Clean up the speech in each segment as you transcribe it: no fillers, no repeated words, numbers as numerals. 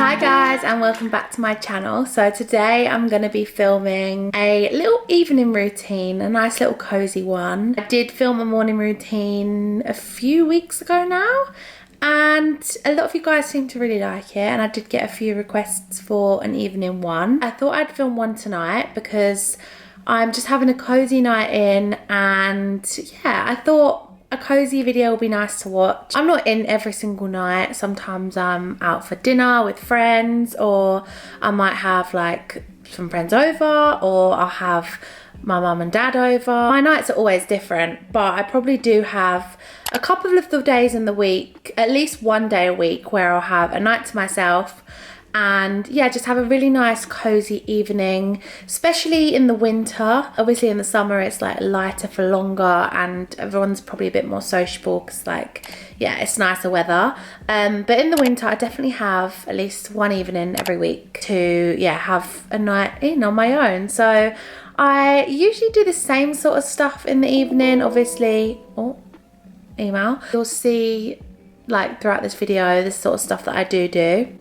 Hi guys, and welcome back to my channel. So today I'm going to be filming a little evening routine, a nice little cozy one. I did film a morning routine a few weeks ago now, and a lot of you guys seem to really like it, and I did get a few requests for an evening one. I thought I'd film one tonight because I'm just having a cozy night in, and yeah, I thought a cozy video will be nice to watch. I'm not in every single night. Sometimes I'm out for dinner with friends, or I might have like some friends over, or I'll have my mum and dad over. My nights are always different, but I probably do have a couple of the days in the week, at least one day a week, where I'll have a night to myself and yeah, just have a really nice cozy evening, especially in the winter. Obviously in the summer it's like lighter for longer and everyone's probably a bit more sociable because like, yeah, it's nicer weather. But in the winter I definitely have at least one evening every week to, yeah, have a night in on my own. So I usually do the same sort of stuff in the evening, obviously. Email. You'll see like throughout this video this sort of stuff that I do.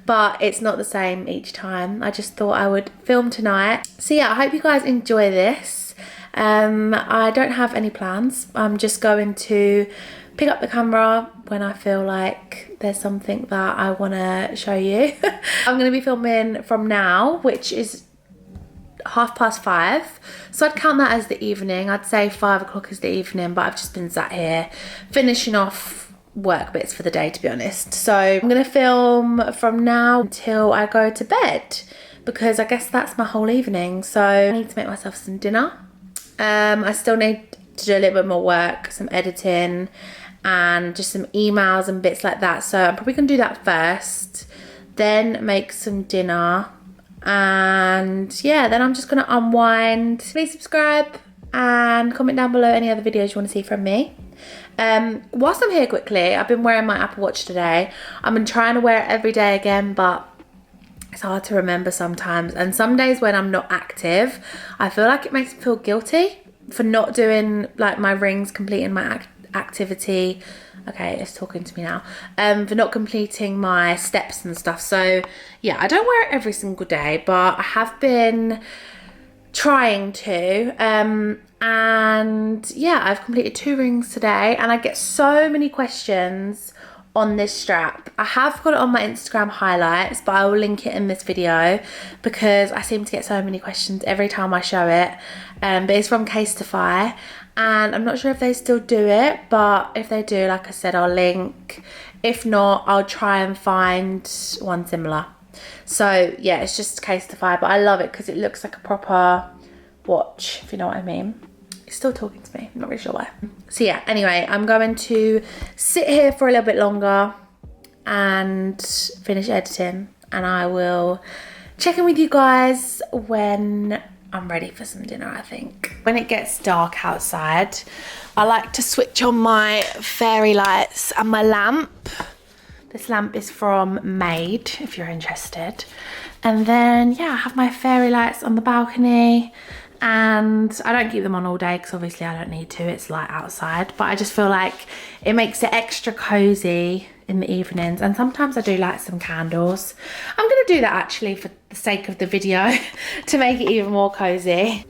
But it's not the same each time. I just thought I would film tonight. So yeah, I hope you guys enjoy this. I don't have any plans. I'm just going to pick up the camera when I feel like there's something that I want to show you. I'm going to be filming from now, which is 5:30. So I'd count that as the evening. I'd say 5 o'clock is the evening, but I've just been sat here finishing off work bits for the day, to be honest. So I'm gonna film from now until I go to bed because I guess that's my whole evening. So I need to make myself some dinner. I still need to do a little bit more work, some editing and just some emails and bits like that. So I'm probably gonna do that first, then make some dinner, and yeah, then I'm just gonna unwind. Please subscribe and comment down below any other videos you want to see from me. Whilst I'm here quickly, I've been wearing my Apple Watch today. I've been trying to wear it every day again, but it's hard to remember sometimes. And some days when I'm not active, I feel like it makes me feel guilty for not doing like my rings, completing my activity. Okay, it's talking to me now. For not completing my steps and stuff. So yeah, I don't wear it every single day, but I have been trying to. And yeah, I've completed 2 rings today, and I get so many questions on this strap. I have got it on my Instagram highlights, but I will link it in this video because I seem to get so many questions every time I show it. But it's from Cosy, and I'm not sure if they still do it, but if they do, like I said, I'll link. If not, I'll try and find one similar. So yeah, it's just Cosy, but I love it because it looks like a proper watch, if you know what I mean. It's still talking to me, I'm not really sure why. So yeah, anyway, I'm going to sit here for a little bit longer and finish editing, and I will check in with you guys when I'm ready for some dinner, I think. When it gets dark outside, I like to switch on my fairy lights and my lamp. This lamp is from Made, if you're interested. And then yeah, I have my fairy lights on the balcony. And I don't keep them on all day because obviously I don't need to, it's light outside, but I just feel like it makes it extra cozy in the evenings. And sometimes I do light some candles. I'm gonna do that actually for the sake of the video to make it even more cozy.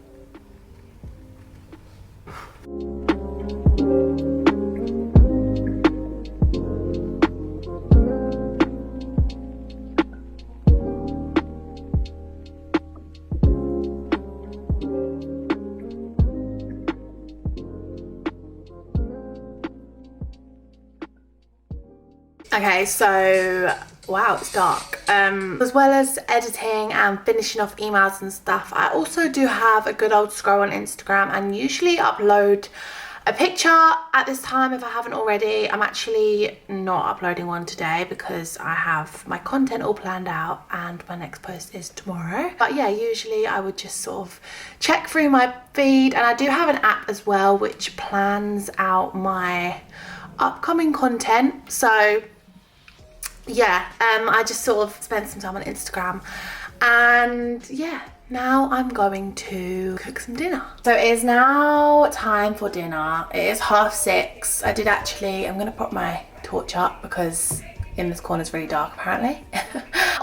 Okay, so wow, it's dark. As well as editing and finishing off emails and stuff, I also do have a good old scroll on Instagram and usually upload a picture at this time if I haven't already. I'm actually not uploading one today because I have my content all planned out and my next post is tomorrow. But yeah, usually I would just sort of check through my feed, and I do have an app as well which plans out my upcoming content. So yeah, I just sort of spent some time on Instagram, and yeah, now I'm going to cook some dinner. So it is now time for dinner. It is 6:30. I did actually, I'm gonna pop my torch up because in this corner it's really dark apparently.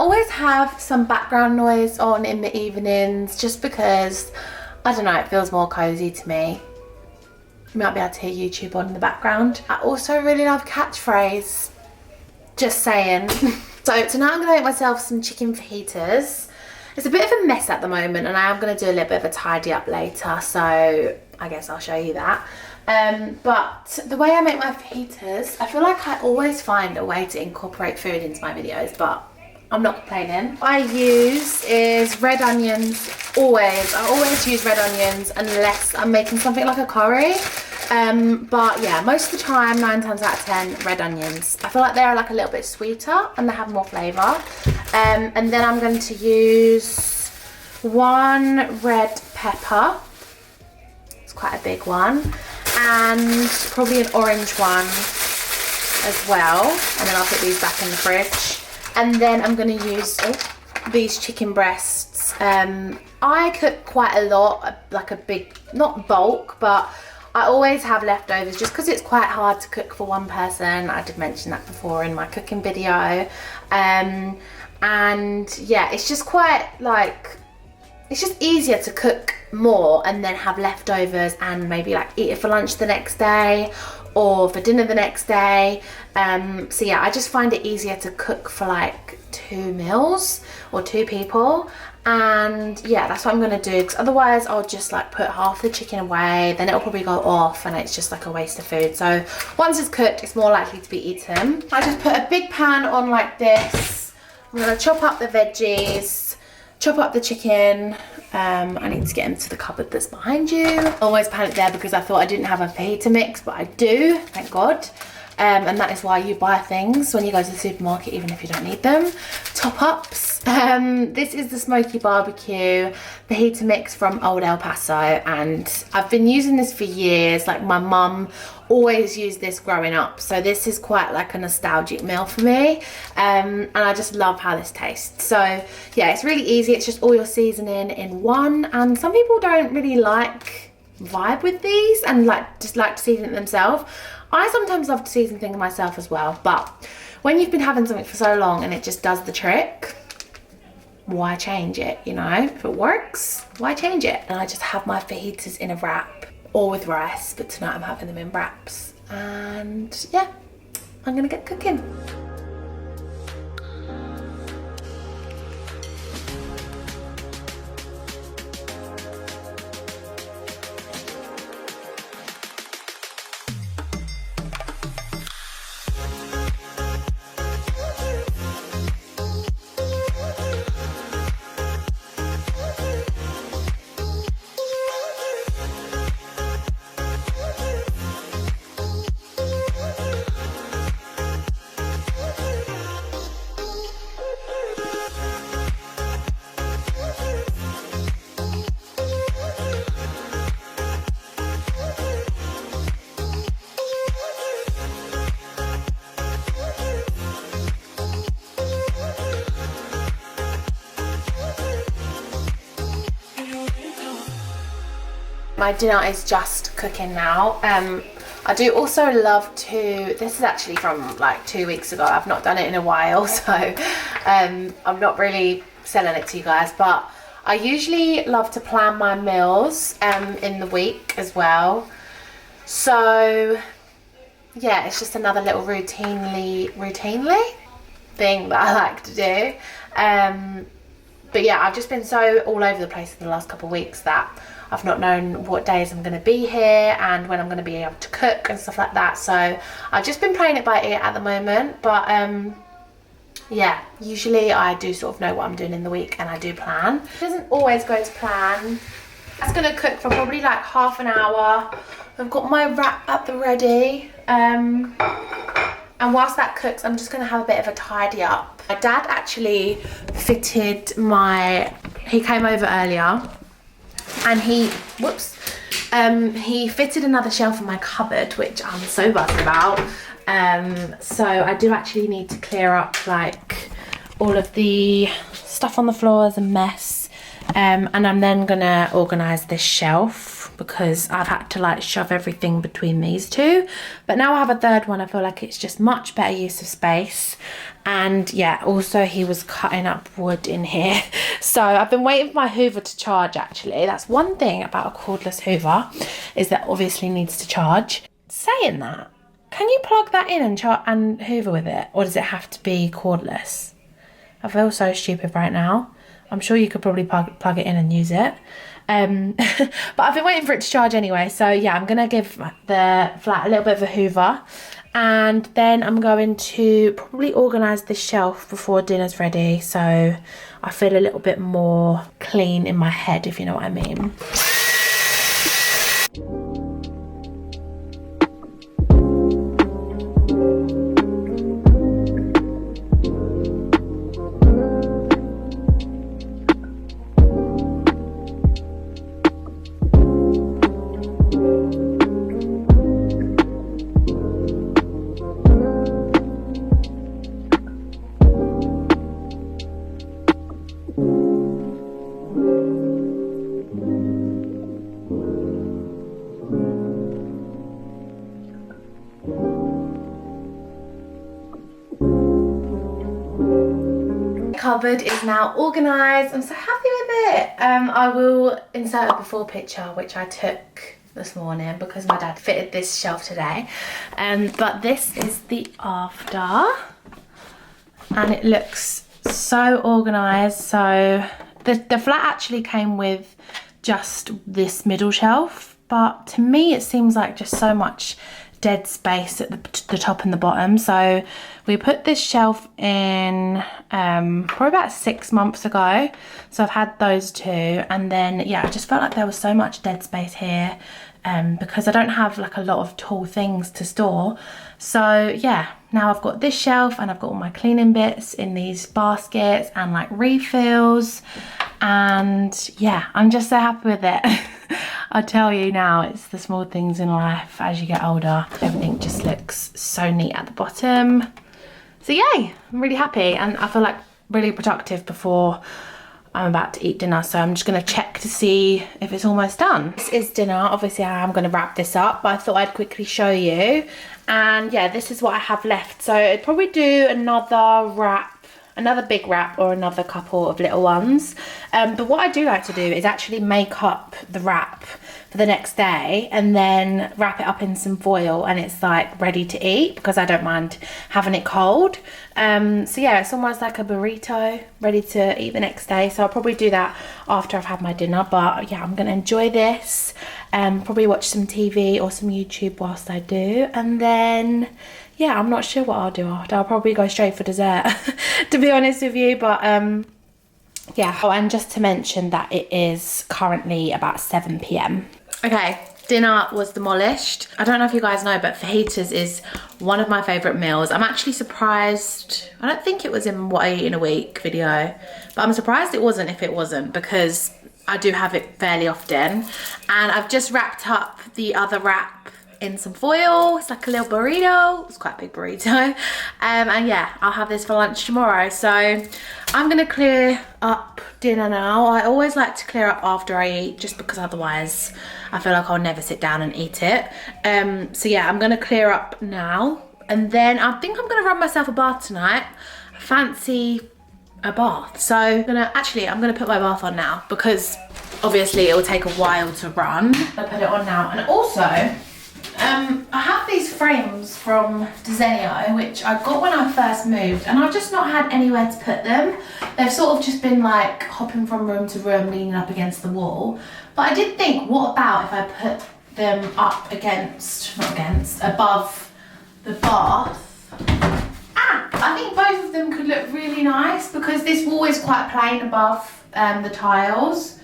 always have some background noise on in the evenings just because, I don't know, it feels more cozy to me. You might be able to hear YouTube on in the background. I also really love catchphrase. Just saying. So tonight I'm going to make myself some chicken fajitas. It's a bit of a mess at the moment and I am going to do a little bit of a tidy up later, so I guess I'll show you that. But the way I make my fajitas, I feel like I always find a way to incorporate food into my videos, but I'm not complaining. What I use is red onions, always. I always use red onions unless I'm making something like a curry. But yeah, most of the time, 9 times out of 10, red onions. I feel like they're like a little bit sweeter and they have more flavour. And then I'm going to use 1 red pepper. It's quite a big one. And probably an orange one as well. And then I'll put these back in the fridge. And then I'm going to use these chicken breasts. I cook quite a lot, like a big, not bulk, but I always have leftovers just because it's quite hard to cook for one person. I did mention that before in my cooking video. And yeah, it's just quite like, it's just easier to cook more and then have leftovers and maybe like eat it for lunch the next day or for dinner the next day. So yeah, I just find it easier to cook for like 2 meals or 2 people. And yeah, that's what I'm gonna do, because otherwise I'll just like put half the chicken away, then it'll probably go off and it's just like a waste of food. So once it's cooked, it's more likely to be eaten. I just put a big pan on like this. I'm gonna chop up the veggies, chop up the chicken. I need to get into the cupboard that's behind you. I always panicked there because I thought I didn't have a fajita mix, but I do, thank God. And that is why you buy things when you go to the supermarket, even if you don't need them. Top ups. This is the smoky barbecue fajita mix from Old El Paso, and I've been using this for years. Like my mum always used this growing up, so this is quite like a nostalgic meal for me. And I just love how this tastes. So yeah, it's really easy. It's just all your seasoning in one, and some people don't really vibe with these and just like to season it themselves. I sometimes love to season things myself as well, but when you've been having something for so long and it just does the trick, why change it, you know? If it works, why change it? And I just have my fajitas in a wrap or with rice, but tonight I'm having them in wraps. And yeah, I'm gonna get cooking. My dinner is just cooking now. I do also love to, this is actually from like 2 weeks ago. I've not done it in a while, so I'm not really selling it to you guys, but I usually love to plan my meals in the week as well. So yeah, it's just another little routinely thing that I like to do. But yeah, I've just been so all over the place in the last couple of weeks that I've not known what days I'm going to be here and when I'm going to be able to cook and stuff like that. So I've just been playing it by ear at the moment. But yeah, usually I do sort of know what I'm doing in the week and I do plan. It doesn't always go to plan. That's going to cook for probably like half an hour. I've got my wrap at the ready. And whilst that cooks, I'm just going to have a bit of a tidy up. My dad actually fitted he came over earlier and he fitted another shelf in my cupboard, which I'm so buzzed about. So I do actually need to clear up like all of the stuff on the floor. Is a mess. And I'm then gonna organise this shelf because I've had to like shove everything between these two. But now I have a third one, I feel like it's just much better use of space. And yeah, also he was cutting up wood in here. So I've been waiting for my Hoover to charge actually. That's one thing about a cordless Hoover, is that obviously needs to charge. Saying that, can you plug that in and Hoover with it? Or does it have to be cordless? I feel so stupid right now. I'm sure you could probably plug it in and use it. But I've been waiting for it to charge anyway. So yeah, I'm gonna give the flat a little bit of a Hoover. And then I'm going to probably organise this shelf before dinner's ready. So I feel a little bit more clean in my head, if you know what I mean. Cupboard is now organised. I'm so happy with it. I will insert a before picture which I took this morning because my dad fitted this shelf today. But this is the after, and it looks so organised. So the flat actually came with just this middle shelf, but to me it seems like just so much dead space at the top and the bottom. So we put this shelf in probably about 6 months ago. So I've had those two, and then yeah, I just felt like there was so much dead space here because I don't have like a lot of tall things to store. So yeah, now I've got this shelf and I've got all my cleaning bits in these baskets and like refills, and yeah, I'm just so happy with it. I tell you now, it's the small things in life as you get older. Everything just looks so neat at the bottom. So yay, I'm really happy, and I feel like really productive before I'm about to eat dinner. So I'm just gonna check to see if it's almost done. This is dinner. Obviously I am gonna wrap this up, but I thought I'd quickly show you. And yeah, this is what I have left. So I'd probably do another wrap, another big wrap, or another couple of little ones. But what I do like to do is actually make up the wrap for the next day and then wrap it up in some foil, and it's like ready to eat because I don't mind having it cold. So yeah, it's almost like a burrito ready to eat the next day. So I'll probably do that after I've had my dinner. But yeah, I'm gonna enjoy this and probably watch some TV or some YouTube whilst I do, and then yeah, I'm not sure what I'll do after. I'll probably go straight for dessert to be honest with you. But yeah. Oh, and just to mention that it is currently about 7 p.m. Okay, dinner was demolished. I don't know if you guys know, but fajitas is one of my favourite meals. I'm actually surprised. I don't think it was in what I eat in a week video, but I'm surprised it wasn't if it wasn't, because I do have it fairly often. And I've just wrapped up the other wrap in some foil. It's like a little burrito. It's quite a big burrito. And yeah, I'll have this for lunch tomorrow. So I'm gonna clear up dinner now. I always like to clear up after I eat, just because otherwise I feel like I'll never sit down and eat it. So yeah, I'm gonna clear up now, and then I think I'm gonna run myself a bath tonight. I fancy a bath. So I'm gonna put my bath on now, because obviously it will take a while to run. I put it on now. And also I have these frames from Desenio, which I got when I first moved, and I've just not had anywhere to put them. They've sort of just been like hopping from room to room, leaning up against the wall. But I did think, what about if I put them up above the bath? I think both of them could look really nice, because this wall is quite plain above the tiles.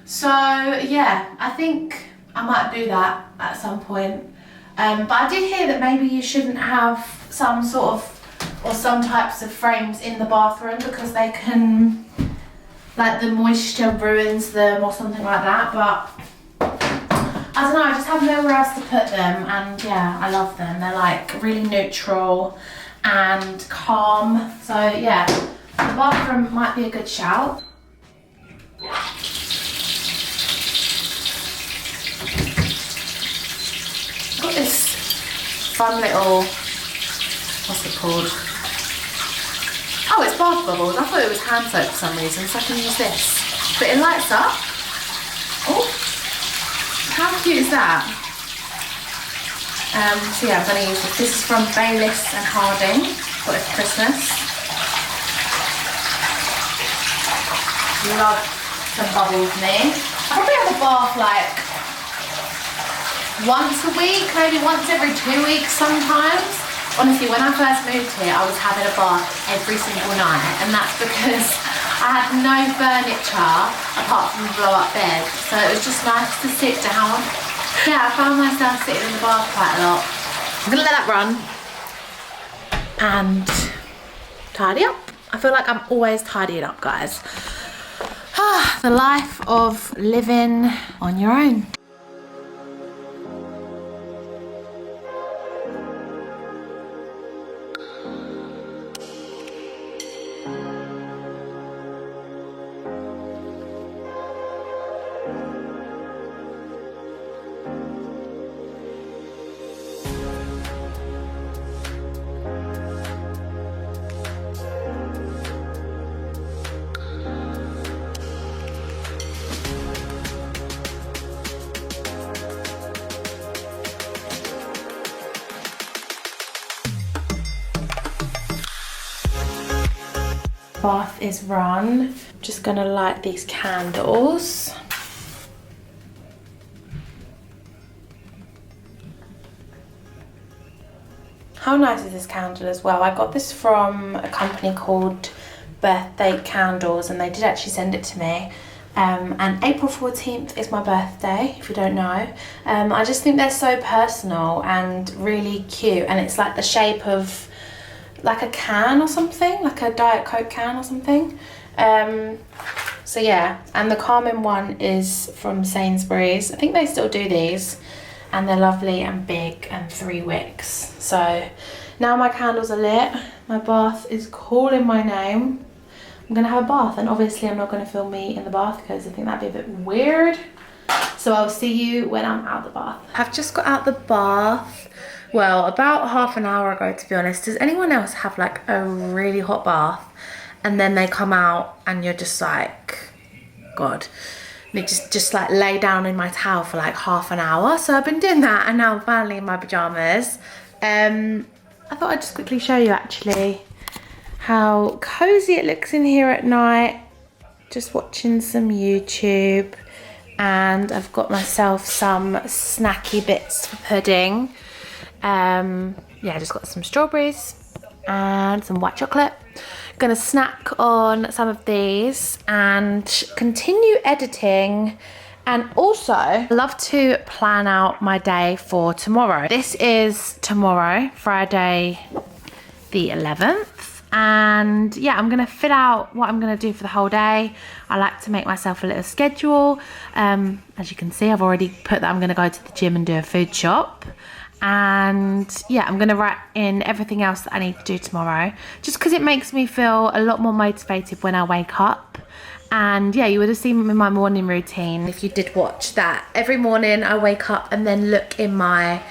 So yeah, I think I might do that at some point. But I did hear that maybe you shouldn't have some types of frames in the bathroom, because they can, like, the moisture ruins them or something like that. But I don't know, I just have nowhere else to put them, and yeah, I love them. They're like really neutral and calm. So yeah, the bathroom might be a good shout. got this fun little, what's it called? Oh, it's bath bubbles. I thought it was hand soap for some reason, so I can use this. But it lights up. Oh, how cute is that? So yeah, I'm going to use this. This is from Bayliss and Harding. Got it for Christmas. Love some bubbles, me. I probably have a bath like once a week, maybe once every 2 weeks sometimes. Honestly, when I first moved here, I was having a bath every single night, and that's because I had no furniture apart from a blow-up bed, so it was just nice to sit down. Yeah, I found myself sitting in the bath quite a lot. I'm gonna let that run and tidy up. I feel like I'm always tidying up, guys. The life of living on your own. Bath is run. Just gonna light these candles. How nice is this candle as well? I got this from a company called Birthday Candles, and they did actually send it to me. And April 14th is my birthday, if you don't know. I just think they're so personal and really cute, and it's like the shape of like a can or something, like a Diet Coke can or something. So yeah, and the calming one is from Sainsbury's. I think they still do these, and they're lovely and big and 3 wicks. So now my candles are lit, my bath is calling my name. I'm gonna have a bath, and obviously I'm not gonna film me in the bath because I think that'd be a bit weird. So I'll see you when I'm out the bath. I've just got out the bath. Well, about half an hour ago, to be honest. Does anyone else have like a really hot bath and then they come out and you're just like, God, and just like lay down in my towel for like half an hour? So I've been doing that, and now I'm finally in my pajamas. I thought I'd just quickly show you actually how cozy it looks in here at night. Just watching some YouTube, and I've got myself some snacky bits for pudding. Yeah, just got some strawberries and some white chocolate. Gonna snack on some of these and continue editing, and also I love to plan out my day for tomorrow. This is tomorrow, Friday the 11th, and yeah, I'm gonna fill out what I'm gonna do for the whole day. I like to make myself a little schedule. As you can see, I've already put that I'm gonna go to the gym and do a food shop. And yeah, I'm gonna write in everything else that I need to do tomorrow, just because it makes me feel a lot more motivated when I wake up. And yeah, you would have seen in my morning routine, if you did watch that, every morning I wake up and then look in my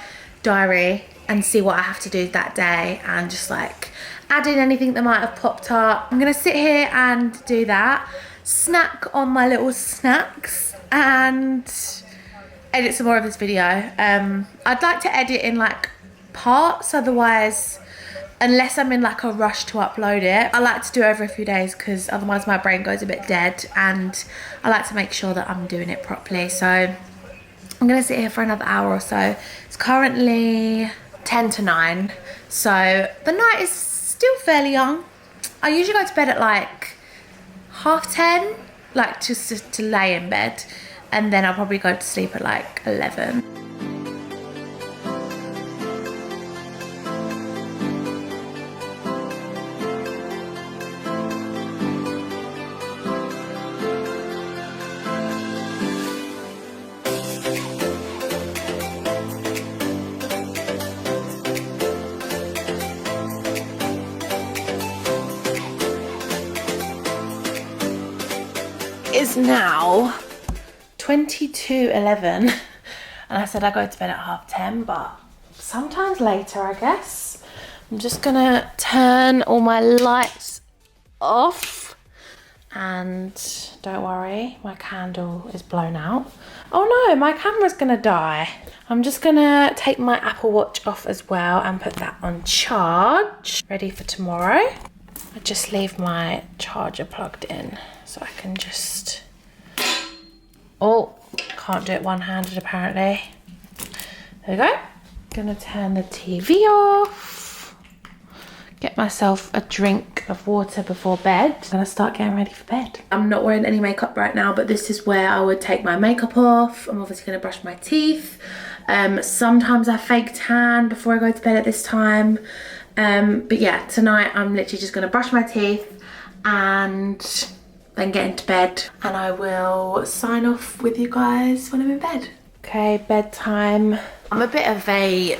diary and see what I have to do that day, and just like add in anything that might have popped up. I'm gonna sit here and do that, snack on my little snacks, and edit some more of this video. I'd like to edit in like parts, otherwise, unless I'm in like a rush to upload it, I like to do over a few days, because otherwise my brain goes a bit dead, and I like to make sure that I'm doing it properly. So I'm gonna sit here for another hour or so. It's currently 10 to 9, so the night is still fairly young. I usually go to bed at like 10:30, like just to lay in bed, and then I'll probably go to sleep at like 11. It's now 22:11, and I said I go to bed at 10:30, but sometimes later, I guess. I'm just gonna turn all my lights off, and don't worry, my candle is blown out. Oh no, my camera's gonna die. I'm just gonna take my Apple Watch off as well and put that on charge, ready for tomorrow. I just leave my charger plugged in so I can just, oh, can't do it one-handed apparently. There we go. Gonna turn the TV off, get myself a drink of water before bed. I'm gonna start getting ready for bed. I'm not wearing any makeup right now, but this is where I would take my makeup off. I'm obviously gonna brush my teeth. Sometimes I fake tan before I go to bed at this time. But yeah, tonight I'm literally just gonna brush my teeth and then get into bed, and I will sign off with you guys when I'm in bed. Okay, bedtime. I'm a bit of a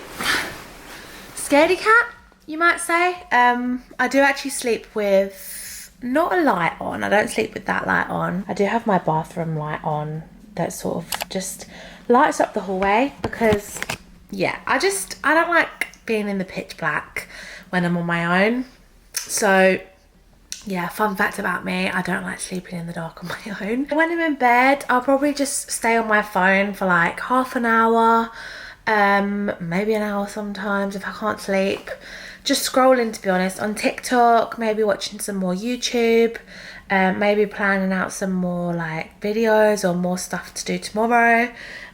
scaredy cat, you might say. I do actually sleep with not a light on. I don't sleep with that light on. I do have my bathroom light on that sort of just lights up the hallway, because yeah, I don't like being in the pitch black when I'm on my own. So yeah, fun fact about me, I don't like sleeping in the dark on my own. When I'm in bed, I'll probably just stay on my phone for like half an hour, maybe an hour sometimes if I can't sleep. Just scrolling, to be honest, on TikTok, maybe watching some more YouTube, maybe planning out some more like videos or more stuff to do tomorrow.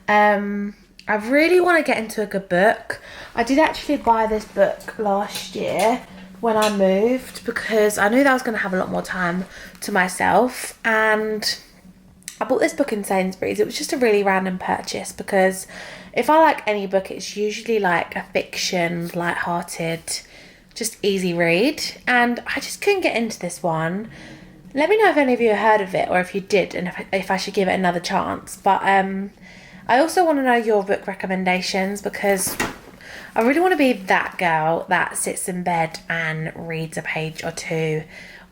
I really want to get into a good book. I did actually buy this book last year when I moved, because I knew that I was going to have a lot more time to myself, and I bought this book in Sainsbury's. It was just a really random purchase, because if I like any book, it's usually like a fiction, light-hearted, just easy read, and I just couldn't get into this one. Let me know if any of you heard of it, or if you did, and if I should give it another chance. But I also want to know your book recommendations, because I really want to be that girl that sits in bed and reads a page or two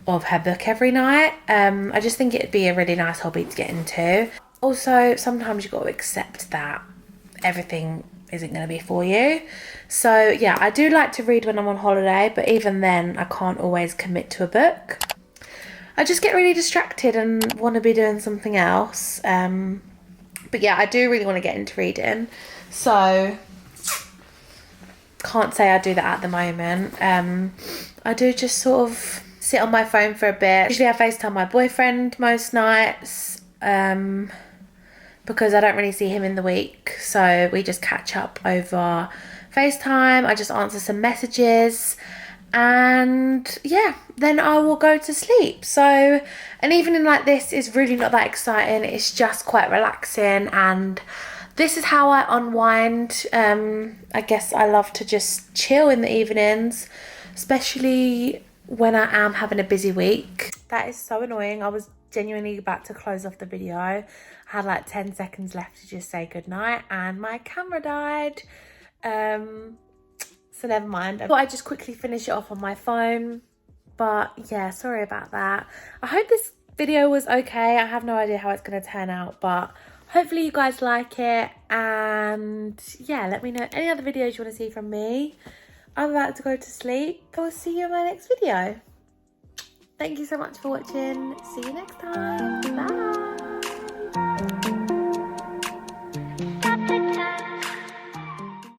of her book every night. I just think it'd be a really nice hobby to get into. Also, sometimes you've got to accept that everything isn't going to be for you. So yeah, I do like to read when I'm on holiday, but even then I can't always commit to a book. I just get really distracted and want to be doing something else. But yeah, I do really want to get into reading. So can't say I do that at the moment. I do just sort of sit on my phone for a bit. Usually I FaceTime my boyfriend most nights, because I don't really see him in the week. So we just catch up over FaceTime. I just answer some messages, and yeah, then I will go to sleep. So an evening like this is really not that exciting. It's just quite relaxing, and this is how I unwind. I guess I love to just chill in the evenings, especially when I am having a busy week. That is so annoying. I was genuinely about to close off the video. I had like 10 seconds left to just say goodnight, and my camera died. So never mind. I thought I'd just quickly finish it off on my phone. But yeah, sorry about that. I hope this video was okay. I have no idea how it's going to turn out, but hopefully you guys like it. And yeah, let me know any other videos you want to see from me. I'm about to go to sleep. I'll see you in my next video. Thank you so much for watching. See you next time. Bye.